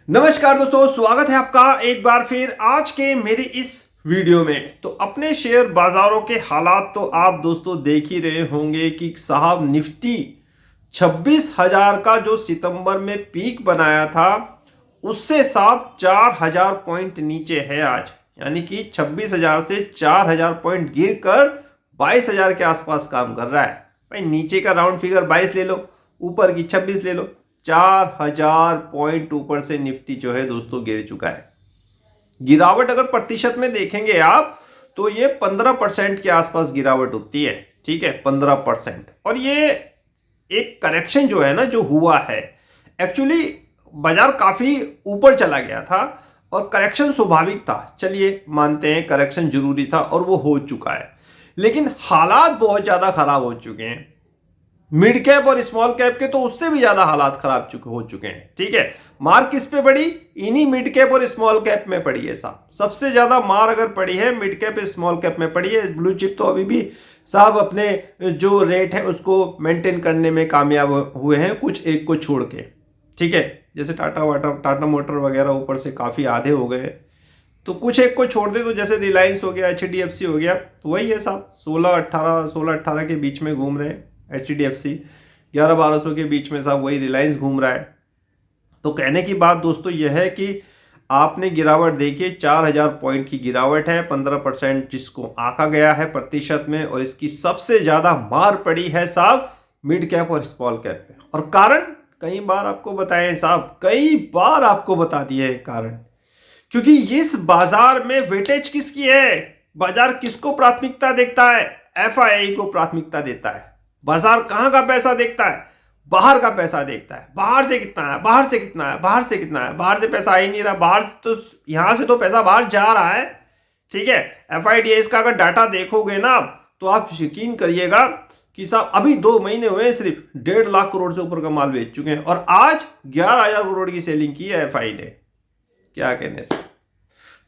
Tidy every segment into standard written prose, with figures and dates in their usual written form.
नमस्कार दोस्तों, स्वागत है आपका एक बार फिर आज के मेरे इस वीडियो में। तो अपने शेयर बाजारों के हालात तो आप दोस्तों देख ही रहे होंगे कि साहब निफ्टी 26,000 का जो सितंबर में पीक बनाया था उससे साहब 4,000 पॉइंट नीचे है आज। यानी कि 26,000 से 4,000 पॉइंट गिर कर 22,000 के आसपास काम कर रहा है। भाई नीचे का राउंड फिगर 22 ले लो, ऊपर की 26 ले लो, 4,000 पॉइंट ऊपर से निफ्टी जो है दोस्तों गिर चुका है। गिरावट अगर प्रतिशत में देखेंगे आप तो ये 15% के आसपास गिरावट होती है। ठीक है, 15%। और ये एक करेक्शन जो है ना जो हुआ है, एक्चुअली बाजार काफी ऊपर चला गया था और करेक्शन स्वाभाविक था। चलिए मानते हैं करेक्शन जरूरी था और वो हो चुका है, लेकिन हालात बहुत ज्यादा खराब हो चुके हैं। मिड कैप और स्मॉल कैप के तो उससे भी ज्यादा हालात खराब हो चुके हैं। ठीक है, मार किस पे पड़ी? इन्हीं मिड कैप और स्मॉल कैप में पड़ी है साहब। सबसे ज्यादा मार अगर पड़ी है मिड कैप स्मॉल कैप में पड़ी है। ब्लू चिप तो अभी भी साहब अपने जो रेट है उसको मेंटेन करने में कामयाब हुए हैं, कुछ एक को छोड़ के। ठीक है, जैसे टाटा मोटर वगैरह ऊपर से काफी आधे हो गए, तो कुछ एक को छोड़ दे तो जैसे रिलायंस हो गया, HDFC हो गया, वही है साहब 16-18 के बीच में घूम रहे हैं। HDFC 11-1200 के बीच में साहब वही रिलायंस घूम रहा है। तो कहने की बात दोस्तों यह है कि आपने गिरावट देखिए, 4,000 पॉइंट की गिरावट है, 15% जिसको आंका गया है प्रतिशत में। और इसकी सबसे ज्यादा मार पड़ी है साहब मिड कैप और स्मॉल कैप पे। और कारण कई बार आपको बताए साहब, कई बार आपको बता दिए है कारण। क्योंकि इस बाजार में वेटेज किसकी है? बाजार किसको प्राथमिकता देखता है? FII को प्राथमिकता देता है। बाजार कहां का पैसा देखता है? बाहर का पैसा देखता है। बाहर से कितना है, बाहर से कितना है, बाहर से कितना है। बाहर से पैसा आ ही नहीं रहा, बाहर से तो यहां से तो पैसा बाहर जा रहा है। ठीक है, FIDIS का अगर डाटा देखोगे ना तो आप यकीन करिएगा कि साहब अभी 2 महीने हुए सिर्फ 1.5 लाख करोड़ से ऊपर का माल बेच चुके हैं और आज 11,000 करोड़ की सेलिंग की है FI ने। क्या कहने से।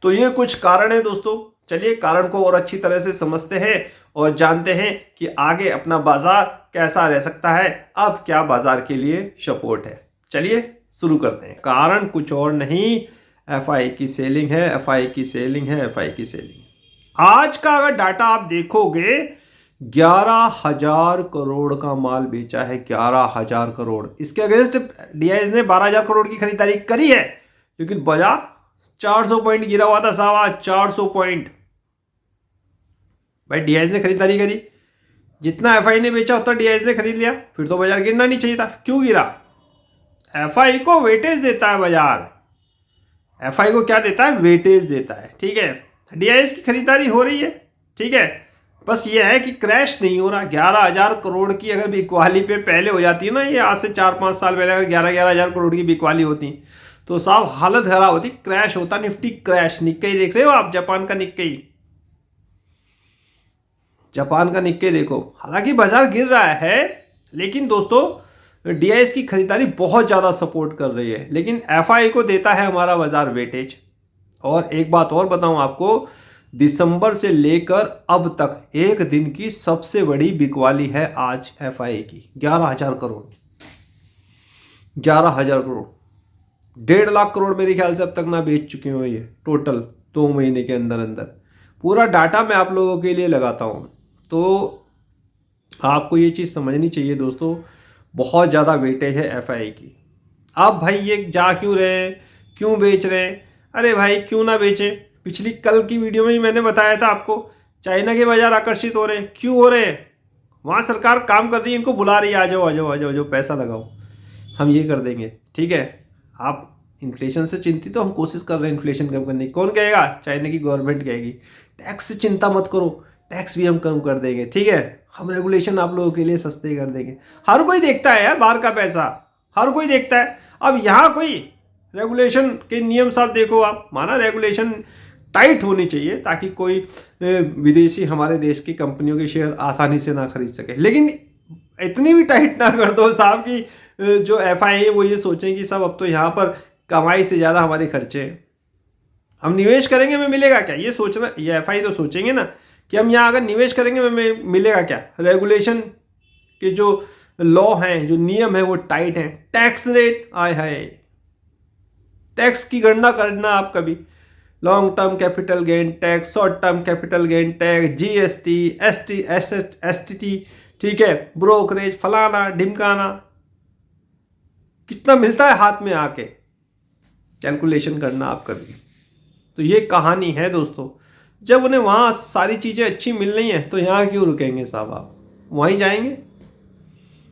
तो ये कुछ कारण है दोस्तों। चलिए कारण को और अच्छी तरह से समझते हैं और जानते हैं कि आगे अपना बाजार कैसा रह सकता है, अब क्या बाजार के लिए सपोर्ट है। चलिए शुरू करते हैं। कारण कुछ और नहीं, FI की सेलिंग है, FI की सेलिंग है, FI की सेलिंग। आज का अगर डाटा आप देखोगे 11,000 करोड़ का माल बेचा है, 11,000 करोड़। इसके अगेंस्ट DIS ने 12,000 करोड़ की खरीदारी करी है, लेकिन बाजार 400 पॉइंट गिरा हुआ था साहब आज, 400 पॉइंट। भाई DIS ने खरीदारी करी, जितना FI ने बेचा उतना DIS ने खरीद लिया, फिर तो बाजार गिरना नहीं चाहिए था। क्यों गिरा? FI को वेटेज देता है बाजार। FI को क्या देता है? वेटेज देता है। ठीक है, DIS की खरीदारी हो रही है। ठीक है, बस ये है कि क्रैश नहीं हो रहा। 11,000 करोड़ की अगर बिकवाली पे पहले हो जाती है ना, ये आज से 4-5 साल पहले अगर 11,000 करोड़ की बिकवाली होती तो साहब हालत खराब होती, क्रैश होता। Nifty crash. निक्केई देख रहे हो आप? जापान का निक्केई, जापान का निक्केई देखो। हालांकि बाजार गिर रहा है, लेकिन दोस्तों DIS की खरीदारी बहुत ज्यादा सपोर्ट कर रही है, लेकिन FI को देता है हमारा बाजार वेटेज। और एक बात और बताऊं आपको, दिसंबर से लेकर अब तक एक दिन की सबसे बड़ी बिकवाली है आज FI की। 11,000 करोड़, 11,000 करोड़, 1.5 लाख करोड़ मेरे ख्याल से अब तक ना बेच चुके हो ये टोटल 2 महीने के अंदर अंदर। पूरा डाटा मैं आप लोगों के लिए लगाता हूं, तो आपको ये चीज़ समझनी चाहिए दोस्तों, बहुत ज़्यादा वेटेज है FI की। अब भाई ये जा क्यों रहे हैं, क्यों बेच रहे हैं? अरे भाई क्यों ना बेचें? पिछली कल की वीडियो में ही मैंने बताया था आपको, चाइना के बाजार आकर्षित हो रहे हैं। क्यों हो रहे हैं? वहाँ सरकार काम कर रही है, इनको बुला रही है, आ जाओ आ जाओ आ जाओ, पैसा लगाओ, हम ये कर देंगे। ठीक है, आप इन्फ्लेशन से चिंतित हो, हम कोशिश कर रहे हैं इन्फ्लेशन कम करने की। कौन कहेगा? चाइना की गवर्नमेंट कहेगी। टैक्स से चिंता मत करो, टैक्स भी हम कम कर देंगे। ठीक है, हम रेगुलेशन आप लोगों के लिए सस्ते कर देंगे। हर कोई देखता है यार बाहर का पैसा, हर कोई देखता है। अब यहाँ कोई रेगुलेशन के नियम साहब देखो आप, माना रेगुलेशन टाइट होनी चाहिए ताकि कोई विदेशी हमारे देश की कंपनियों के शेयर आसानी से ना खरीद सके, लेकिन इतनी भी टाइट ना कर दो साहब कि जो FI है वो ये सोचें कि साहब अब तो यहाँ पर कमाई से ज़्यादा हमारे खर्चे हैं, हम निवेश करेंगे हमें मिलेगा क्या? ये सोचना, ये FI तो सोचेंगे ना कि हम यहाँ अगर निवेश करेंगे हमें मिलेगा क्या। रेगुलेशन के जो लॉ हैं, जो नियम है वो टाइट हैं। टैक्स रेट आय हाय, टैक्स की गणना करना आप कभी, long term capital gain tax, short term capital gain tax, GST, STT, ठीक है, ब्रोकरेज, फलाना ढिमकाना, कितना मिलता है हाथ में आके, कैलकुलेशन करना आप कभी। तो ये कहानी है दोस्तों। जब उन्हें वहाँ सारी चीज़ें अच्छी मिल रही हैं तो यहाँ क्यों रुकेंगे साहब, आप वहीं जाएंगे।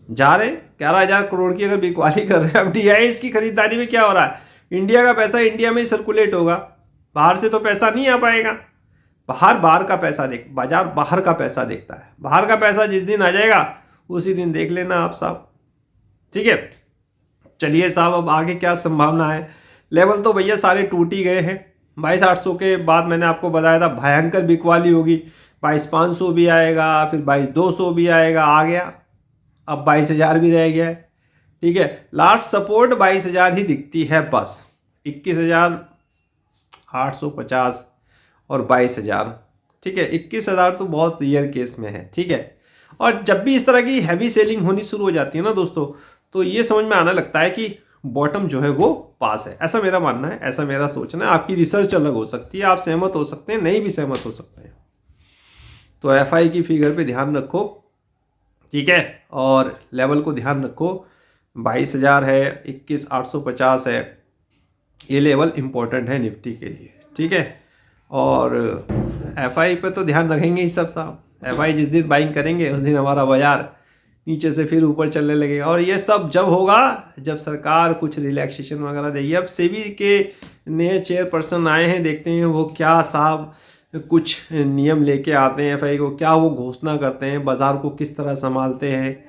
जा रहे हैं 11,000 करोड़ की अगर बिकवाली कर रहे हैं। अब DIS की खरीदारी में क्या हो रहा है, इंडिया का पैसा इंडिया में ही सर्कुलेट होगा, बाहर से तो पैसा नहीं आ पाएगा। बाहर का पैसा बाजार बाहर का पैसा देखता है। बाहर का पैसा जिस दिन आ जाएगा उसी दिन देख लेना आप साहब, ठीक है। चलिए साहब, अब आगे क्या संभावना है। लेवल तो भैया सारे टूट ही गए हैं। 22,800 के बाद मैंने आपको बताया था भयंकर बिकवाली होगी, 22,500 भी आएगा, फिर 22,200 भी आएगा, आ गया। अब 22,000 भी रह गया है, ठीक है। लास्ट सपोर्ट 22,000 ही दिखती है बस, 21,850 और 22,000, ठीक है। 21,000 तो बहुत रेयर केस में है, ठीक है। और जब भी इस तरह की हैवी सेलिंग होनी शुरू हो जाती है ना दोस्तों, तो ये समझ में आना लगता है कि बॉटम जो है वो पास है। ऐसा मेरा मानना है, ऐसा मेरा सोचना है। आपकी रिसर्च अलग हो सकती है, आप सहमत हो सकते हैं, नहीं भी सहमत हो सकते हैं। तो FI की फिगर पे ध्यान रखो, ठीक है, और लेवल को ध्यान रखो। 22,000 है, 21,850 है, ये लेवल इंपॉर्टेंट है निफ्टी के लिए, ठीक है। और FI पे तो ध्यान रखेंगे ही सब साहब। FI जिस दिन बाइंग करेंगे उस दिन हमारा बाजार नीचे से फिर ऊपर चलने लगेगा। और ये सब जब होगा जब सरकार कुछ रिलैक्सेशन वगैरह देगी। अब सेबी के नए चेयरपर्सन आए हैं, देखते हैं वो क्या साहब कुछ नियम लेके आते हैं FI को, क्या वो घोषणा करते हैं, बाज़ार को किस तरह संभालते हैं।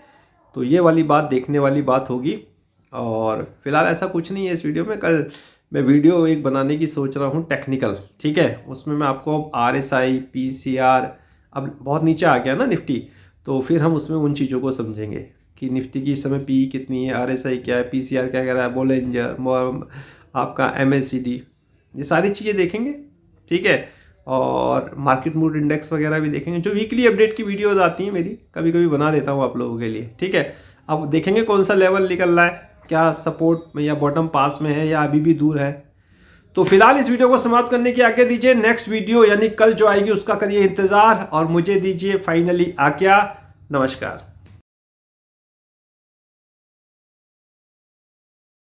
तो ये वाली बात देखने वाली बात होगी। और फिलहाल ऐसा कुछ नहीं है इस वीडियो में। कल मैं वीडियो एक बनाने की सोच रहा हूँ टेक्निकल, ठीक है। उसमें मैं आपको RSI, PCR, अब बहुत नीचे आ गया ना निफ्टी, तो फिर हम उसमें उन चीज़ों को समझेंगे कि निफ्टी की इस समय PE कितनी है, RSI क्या है, PCR क्या कह रहा है, बोलेंजर, आपका MACD, ये सारी चीज़ें देखेंगे, ठीक है। और मार्केट मूड इंडेक्स वगैरह भी देखेंगे। जो वीकली अपडेट की वीडियोज़ आती हैं मेरी, कभी कभी बना देता हूँ आप लोगों के लिए, ठीक है। अब देखेंगे कौन सा लेवल निकल रहा है, क्या सपोर्ट या बॉटम पास में है या अभी भी दूर है। तो फिलहाल इस वीडियो को समाप्त करने की आज्ञा दीजिए। नेक्स्ट वीडियो यानी कल जो आएगी उसका करिए इंतज़ार और मुझे दीजिए फाइनली आज्ञा। नमस्कार।